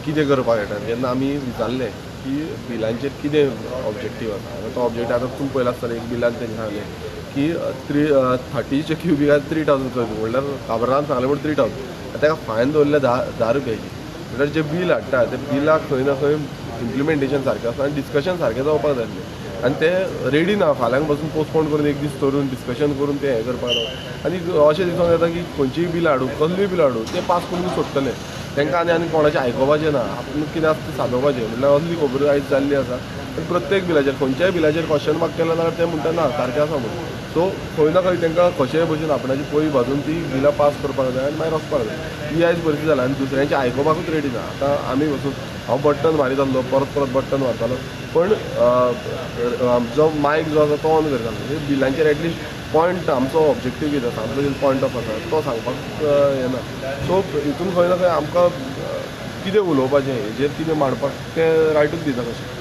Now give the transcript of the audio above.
कितें करपाक येता जेन्ना आमी विचारलें की बिलांचेर कितें ऑब्जेक्टीव आसा तो ऑब्जेक्ट आतां तुमी पयला आसतलें एक बिलान तेंचे सांगलें की 30चे क्युबिकाक 3000 कर म्हणल्यार काबरान सांगलें म्हण 3000 ताका फायन दवरल्या 10 रुपयाची म्हणल्यार जें बील हाडटा त्या बिलाक खंय ना खंय इम्प्लिमेंटेशन सारकें आसा आनी डिस्कशन सारकें जावपाक जाय आसलें आनी ते रेडी ना फाल्यांक पासून पोस्टपोन करून एक दीस दवरून डिस्कशन करून ते हें करपाक ना आनी अशें दिसून येता की खंयचीय बिल हाडूं कसलीय बिल हाडूं ते पास करून सोडटले तांकां आनी कोणाचें आयकोपाचें ना आपूण कितें आसा तें सादोवपाचें म्हणल्यार असली खबर आयज जाल्ली आसा आनी प्रत्येक बिलाचेर खंयच्याय बिलाचेर क्वेश्चन मार्क केला जाल्यार ते म्हणटा ना सारकें आसा म्हणून सो खंय ना खंय तांकां कशेंय भशेन आपणाची पळय भाजून ती बिलां पास करपाक जाय आनी मागीर वचपाक जाय ही आयज परिस्थिती जाला आनी दुसऱ्यांचें आयकोपाकूच रेडी ना आतां आमी वचून हांव बट्टन मारीत आसलो परत परत बट्टन मारतालो पण जो मायक जो आसा तो ऑन करतालो बिलांचेर एटलिस्ट पॉयंट आमचो ऑब्जेक्टीव कितें आसा आमचो कितें पॉयंट ऑफ आसा तो सांगपाक हें ना सो हितून खंय ना खंय आमकां कितें उलोवपाचें हेजेर कितें मांडपाक तें रायटूच दिता कशें